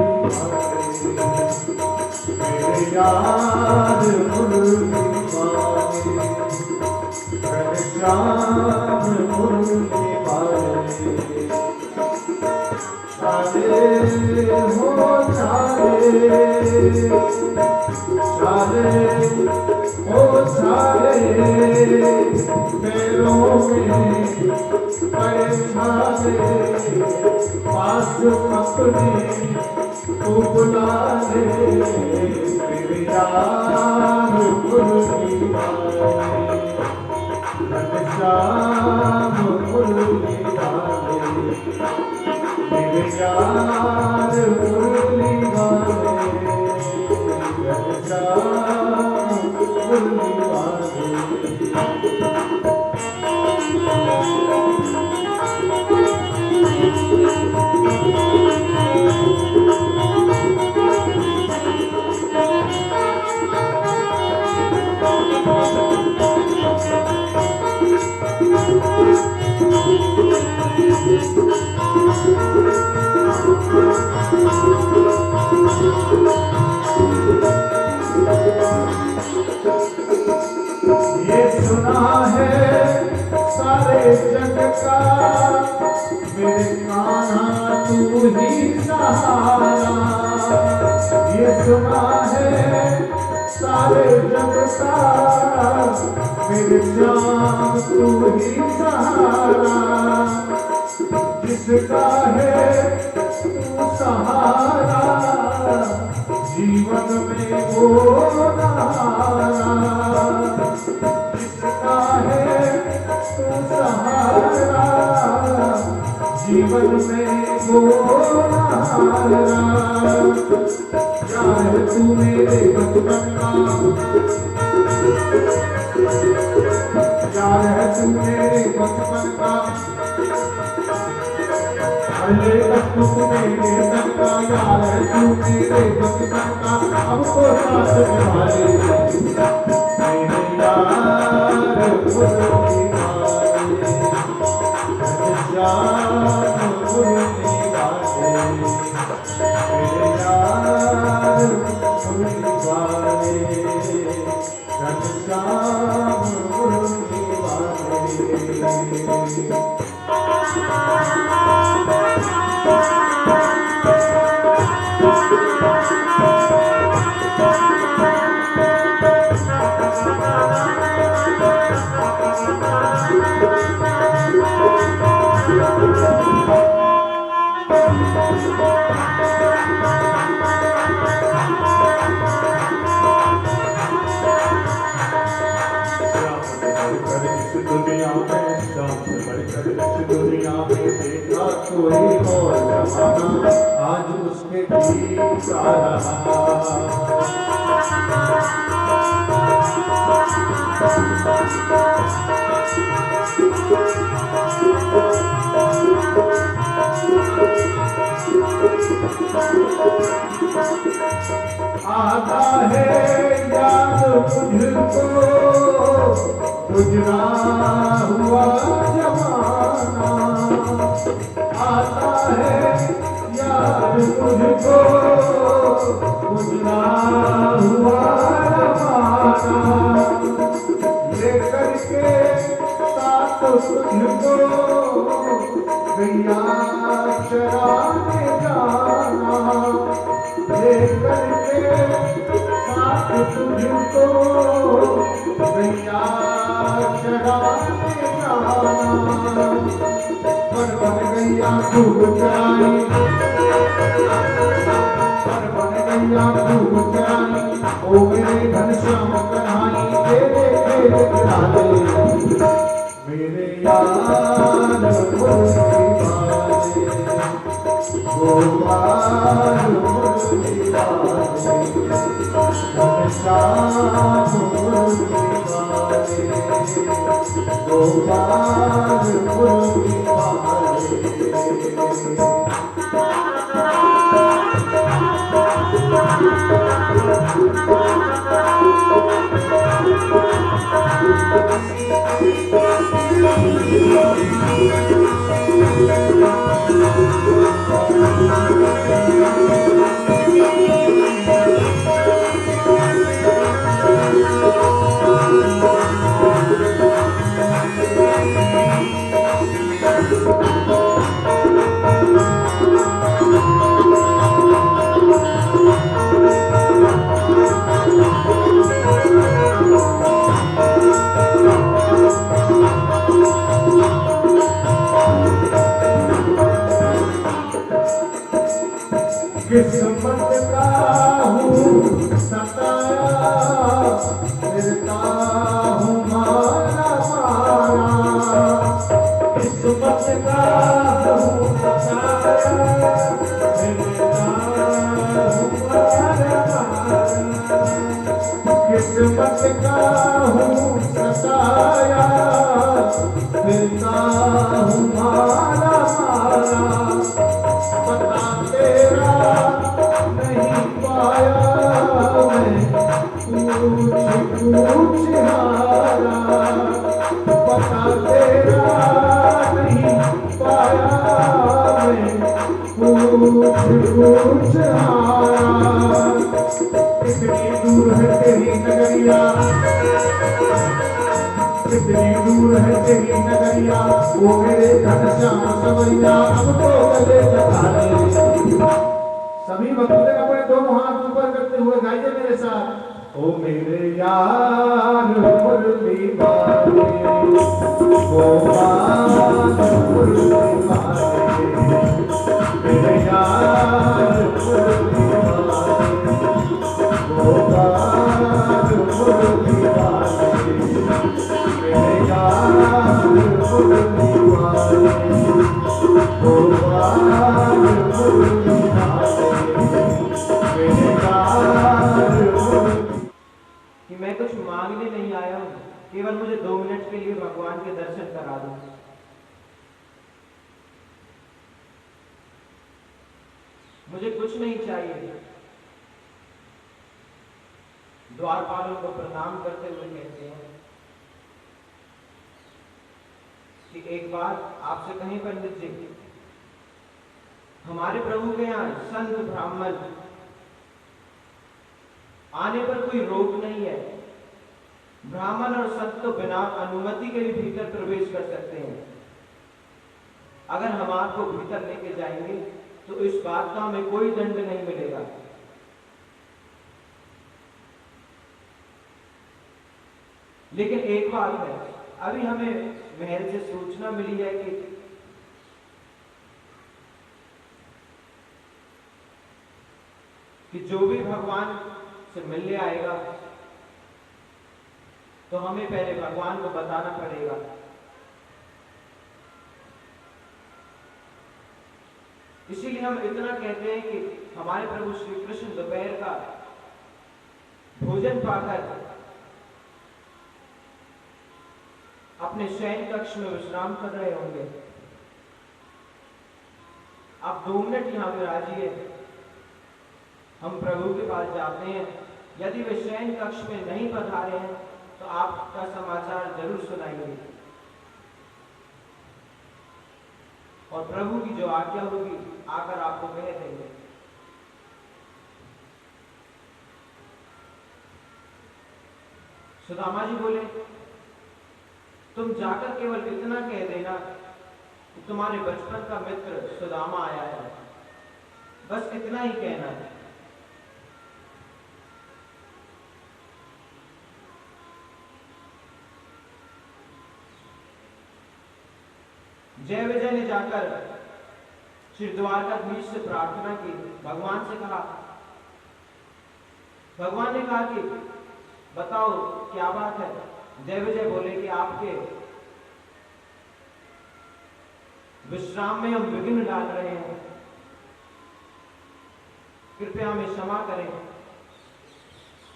Speaker 1: मेरे यार मुरली मांगे, घनश्याम मुरली मांगे। छाले हो छाले छाले ओ छाले पैरों में पड़े छाले, पास अपने को बुला ले मेरे यार मुरली वाले, घनश्याम मुरली वाले मेरे यार मुरली वाले, ये सुना है सारे जग का मेरे कान्हा तू ही सहारा। ये सुना है सारे जग का मेरे श्याम तू ही सहारा। जिसका है तू सहारा जीवन में वो नहारा, जिसका है तू सहारा जीवन में वो नहारा। यार तू मेरे बचपन का, यार है तू मेरे बचपन का, अरे तू मेरे तन का, यार है तू मेरे बचपन का, हमको साथ निभा ले मेरे यार मुरली वाले, घनश्याम मुरली वाले, मेरे यार मुरली वाले, घनश्याम मुरली वाले। दुनिया में शाम से बढ़कर इस दुनिया में देखा कोई और जमाना, आज उसके गीत आ रहा। आता है याद मुझको गुजरा हुआ जमाना, आता है याद मुझको गुजरा हुआ जमाना, लेकर के साथ तुझको गैया चराने जाना, लेकर के साथ तुझको गैया चराने जाना। पर बन गैया खूब चराई, पर बन गैया खूब चराई, ओ मेरे घनश्याम कन्हाई, तेरे खेल खिलाने मेरे यार मुरली वाले, गोपाल मुरली वाले, घनश्याम मुरली वाले, गोपाल मुरली वाले। किस्मत का हूँ सताया, फिरता हूँ मारा मारा, किस्मत का हूँ सताया, फिरता हूँ मारा मारा, किस्मत का हूँ सताया, फिरता हूँ मारा मारा, पता तेरा नहीं पाया मैं, पूछ हारा, पता तेरा नहीं पाया मैं, पूछ हारा। कितनी दूर है तेरी नगरिया, कितनी दूर है तेरी नगरिया, वो मेरे घनश्याम सवरिया, अब तो गले लगा ले। सभी भक्तों ने अपने दोनों हाथ ऊपर करते हुए गाइए मेरे साथ, ओ मेरे यार मुरली वाले, गोपाल मुरली वाले, मेरे यार मुरली वाले, गोपाल मुरली वाले, मेरे यार मुरली वाले, गोपाल मुरली वाले, मेरे यार कि मैं कुछ मांगने नहीं आया हूँ, केवल मुझे 2 मिनट के लिए भगवान के दर्शन करा दो। मुझे कुछ नहीं चाहिए। द्वारपालों को प्रणाम करते हुए कहते हैं,
Speaker 2: कि एक बात आपसे कहें पंडित जी, हमारे प्रभु के यहाँ संत ब्राह्मण आने पर कोई रोक नहीं है। ब्राह्मण और संत तो बिना अनुमति के भी भीतर प्रवेश कर सकते हैं। अगर हम आपको भीतर लेके जाएंगे तो इस बात का हमें कोई दंड नहीं मिलेगा। लेकिन एक बात है, अभी हमें महल से सूचना मिली है कि जो भी भगवान से मिलने आएगा तो हमें पहले भगवान को बताना पड़ेगा। इसीलिए हम इतना कहते हैं कि हमारे प्रभु श्री कृष्ण दोपहर का भोजन पाकर अपने शयन कक्ष में विश्राम कर रहे होंगे। आप 2 मिनट यहां पर आजिए, हम प्रभु के पास जाते हैं। यदि वे शयन कक्ष में नहीं पधारे हैं तो आपका समाचार जरूर सुनाएंगे और प्रभु की जो आज्ञा होगी आकर आपको कह देंगे। सुदामा जी बोले, तुम जाकर केवल इतना कह देना कि तुम्हारे बचपन का मित्र सुदामा आया है, बस इतना ही कहना है। जय विजय ने जाकर श्री द्वारकाधीश से प्रार्थना की, भगवान से कहा। भगवान ने कहा कि बताओ क्या बात है। जय विजय बोले कि आपके विश्राम में हम विघ्न डाल रहे हैं, कृपया हमें क्षमा करें।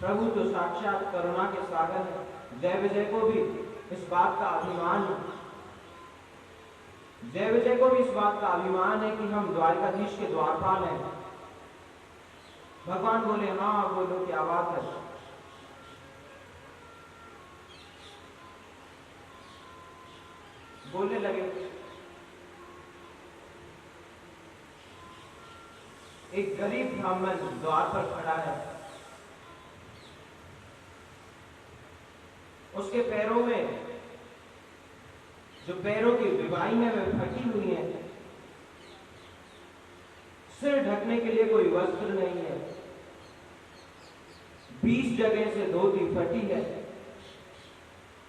Speaker 2: प्रभु तो साक्षात करुणा के सागर है। जय विजय को भी इस बात का अभिमान है, जय विजय को भी इस बात का अभिमान है कि हम द्वारकाधीश के द्वारपाल हैं। भगवान बोले, हाँ बोलो क्या बात है। बोलने लगे, एक गरीब ब्राह्मण द्वार पर खड़ा है, उसके पैरों में जो पैरों की विवाही है वे फटी हुई है, सिर ढकने के लिए कोई वस्त्र नहीं है, 20 जगह से धोती फटी है,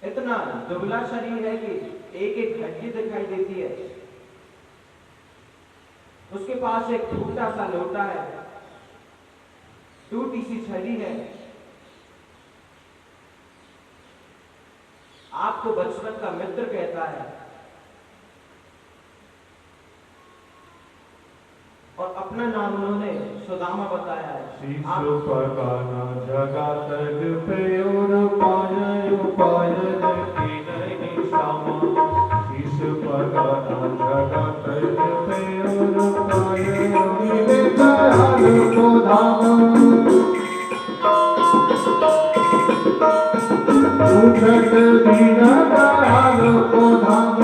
Speaker 2: इतना दुबला शरीर है कि एक एक हड्डी दिखाई देती है। उसके पास एक छोटा सा लोटा है, टूटी सी छड़ी है। आपको बचपन का मित्र कहता है और अपना नाम उन्होंने सुदामा बताया है।
Speaker 1: शीशु पगाना जगत पे और पायल की नहीं श्यामा। शीशु पगाना जगत पे और पायल को धाम। पूछत दीना दयाल को धाम,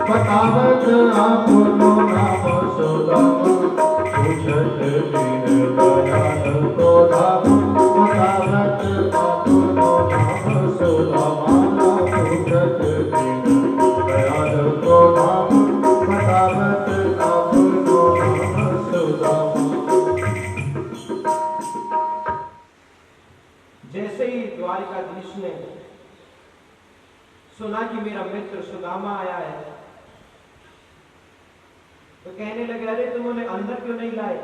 Speaker 1: बतावत आपनो नाम सुदामा। पूछत दीन दयाल को धाम, बतावत आपनो नाम सुदामा। पूछत दीन दयाल को धाम, बतावत आपनो नाम सुदामा।
Speaker 2: जैसे ही द्वारकाधीश ने सुना कि मेरा मित्र सुदामा आया है तो कहने लगे, अरे तुम उन्हें अंदर क्यों नहीं लाए?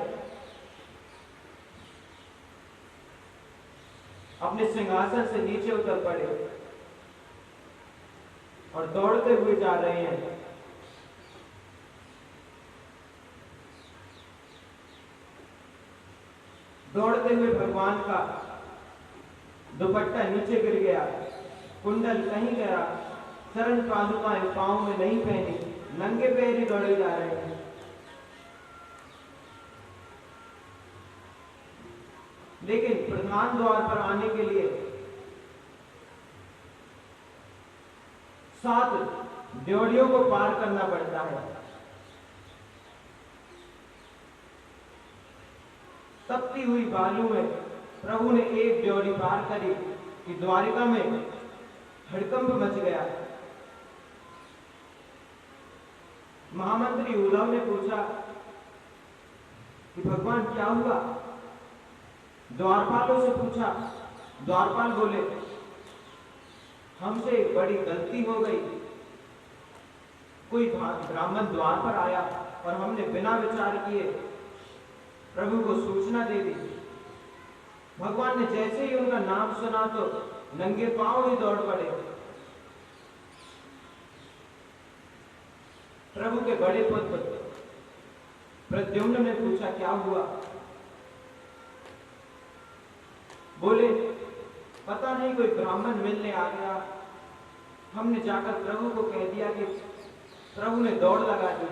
Speaker 2: अपने सिंहासन से नीचे उतर पड़े और दौड़ते हुए जा रहे हैं। दौड़ते हुए भगवान का दुपट्टा नीचे गिर गया, कुंडल कहीं गया, चरण पादुकाएं पांव में नहीं पहनी, नंगे पैर ही दौड़े जा रहे हैं। लेकिन प्रधान द्वार पर आने के लिए 7 ड्योढ़ियों को पार करना पड़ता है। तपती हुई बालू में प्रभु ने एक ड्योढ़ी पार करी कि द्वारिका में हड़कंप मच गया। महामंत्री उद्धव ने पूछा कि भगवान क्या हुआ? द्वारपालों से पूछा। द्वारपाल बोले, हमसे बड़ी गलती हो गई। कोई ब्राह्मण द्वार पर आया और हमने बिना विचार किए प्रभु को सूचना दे दी। भगवान ने जैसे ही उनका नाम सुना तो नंगे पांव ही दौड़ पड़े। प्रभु के बड़े पुत्र प्रद्युम्न ने पूछा, क्या हुआ? बोले, पता नहीं, कोई ब्राह्मण मिलने आ गया। हमने जाकर प्रभु को कह दिया कि प्रभु ने दौड़ लगा दी।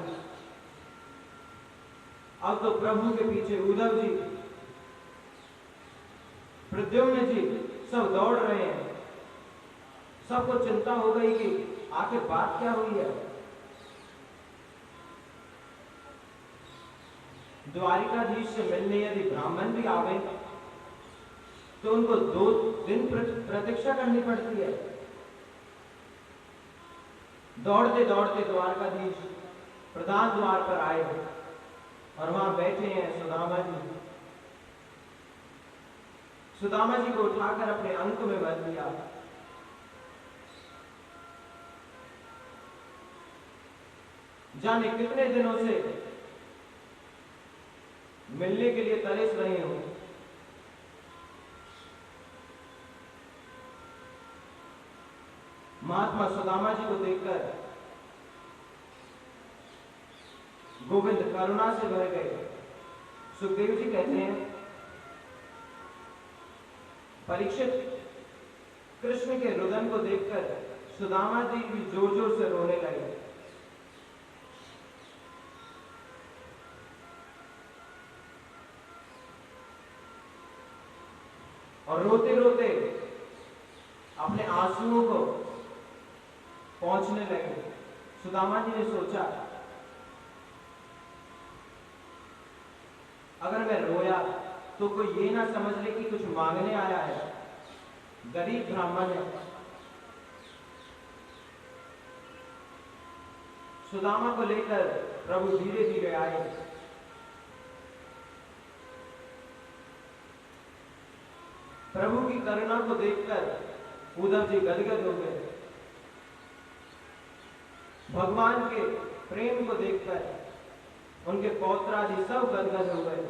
Speaker 2: अब तो प्रभु के पीछे उद्धव जी, प्रद्युम्न जी सब दौड़ रहे हैं। सबको चिंता हो गई कि आखिर बात क्या हुई है। द्वारिकाधीश से मिलने यदि ब्राह्मण भी आवे तो उनको 2 दिन प्रतीक्षा करनी पड़ती है। दौड़ते दौड़ते द्वारकाधीश प्रधान द्वार पर आए और वहां बैठे हैं सुदामा जी। सुदामा जी को उठाकर अपने अंक में भर लिया। जाने कितने दिनों से मिलने के लिए तरस रहे हो। महात्मा सुदामा जी को देखकर गोविंद करुणा से भर गए। सुखदेव जी कहते हैं, परीक्षित कृष्ण के रुदन को देखकर सुदामा जी भी जोर जोर से रोने लगे। और रोते रोते अपने आंसुओं को पहुंचने लगे। सुदामा जी ने सोचा, अगर मैं रोया तो कोई ये ना समझ ले कि कुछ मांगने आया है, गरीब ब्राह्मण है। सुदामा को लेकर प्रभु धीरे धीरे आए। प्रभु की करुणा को देखकर उद्धव जी गदगद हो गए। भगवान के प्रेम को देखकर उनके पौत्र आदि सब गदगद हो गए।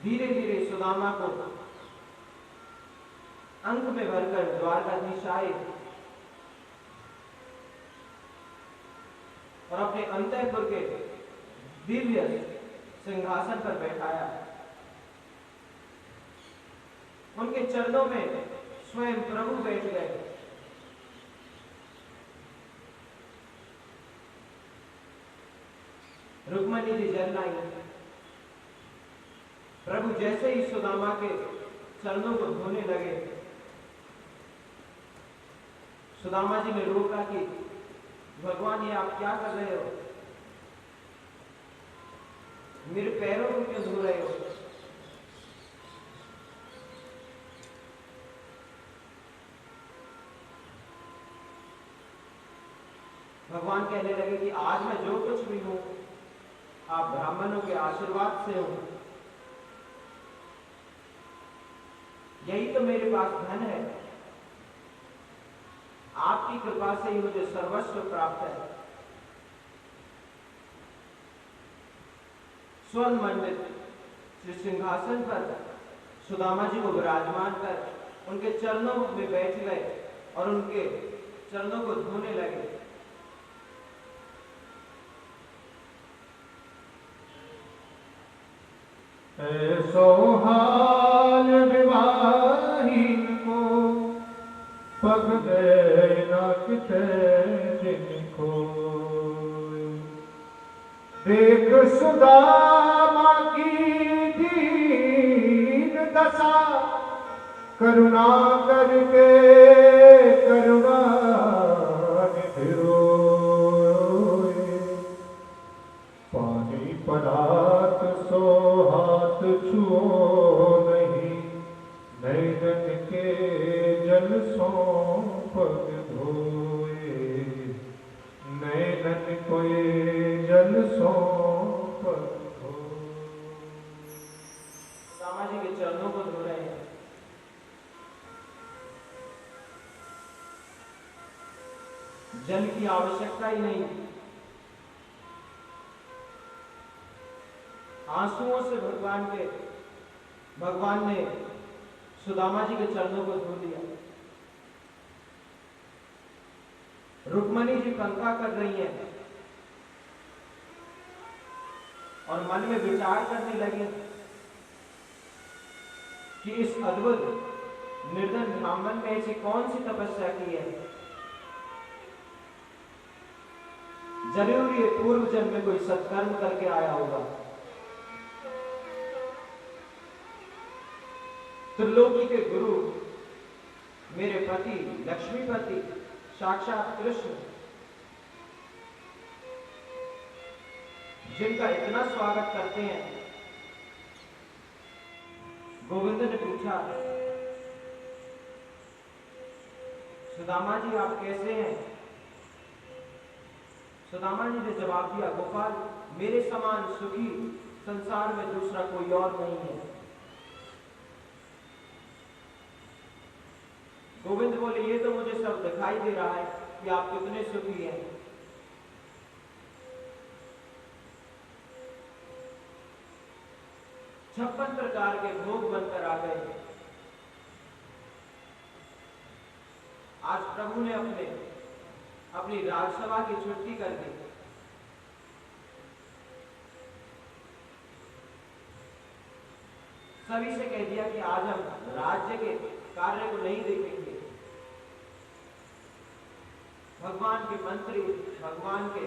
Speaker 2: धीरे धीरे सुदामा को अंक में भरकर द्वारकाधीश आए और अपने अंतःपुर के दिव्य सिंहासन पर बैठाया। उनके चरणों में स्वयं प्रभु बैठ गए। रुक्मणी जी जल आई। प्रभु जैसे ही सुदामा के चरणों को धोने लगे, सुदामा जी ने रोका कि भगवान, ये आप क्या कर रहे हो? मेरे पैरों को क्यों धो रहे हो? भगवान कहने लगे कि आज मैं जो कुछ भी हूं, आप ब्राह्मणों के आशीर्वाद से हूं। यही तो मेरे पास धन है। आपकी कृपा से ही मुझे सर्वस्व प्राप्त है। स्वर्ण मंडित श्री सिंहासन पर सुदामा जी को विराजमान कर उनके चरणों में बैठ गए और उनके चरणों को धोने लगे।
Speaker 1: ऐसो हाल विवाहीन को पग गए न किते जिनको। देख सुदामा की दीन दशा, करुणा करके करुणा
Speaker 2: जल की आवश्यकता ही नहीं। आंसुओं से भगवान ने सुदामा जी के चरणों को धो दिया। रुक्मणी जी पंखा कर रही हैं और मन में विचार करने लगी कि इस अद्भुत निर्धन ब्राह्मण ने ऐसी कौन सी तपस्या की है, जरूर ये पूर्व जन्म में कोई सत्कर्म करके आया होगा। त्रिलोकी के गुरु मेरे पति लक्ष्मीपति साक्षात कृष्ण, जिनका इतना स्वागत करते हैं। गोविंद ने पूछा, सुदामा जी आप कैसे हैं? सुदामा जी ने जवाब दिया, गोपाल मेरे समान सुखी संसार में दूसरा कोई और नहीं है। गोविंद बोले, ये तो मुझे सब दिखाई दे रहा है कि आप कितने सुखी हैं। छप्पन प्रकार के भोग बनकर आ गए। आज प्रभु ने अपनी राजसभा की छुट्टी कर दी। सभी से कह दिया कि आज हम राज्य के कार्य को नहीं देखेंगे। भगवान के मंत्री, भगवान के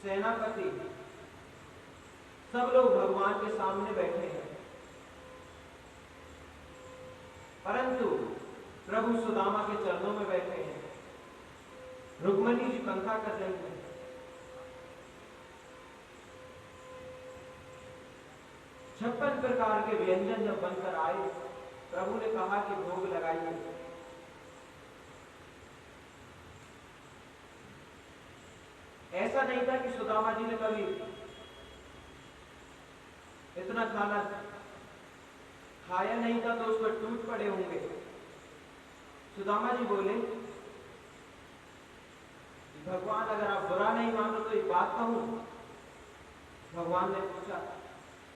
Speaker 2: सेनापति, सब लोग भगवान के सामने बैठे हैं, परंतु प्रभु सुदामा के चरणों में बैठे हैं। रुक्मणी जी पंखा कर रही हैं। छप्पन प्रकार के व्यंजन जब बनकर आए, प्रभु ने कहा कि भोग लगाइए। ऐसा नहीं था कि सुदामा जी ने कभी इतना खाना खाया नहीं था तो उस पर टूट पड़े होंगे। सुदामा जी बोले, भगवान अगर आप बुरा नहीं मानो तो एक बात कहूं। भगवान ने पूछा,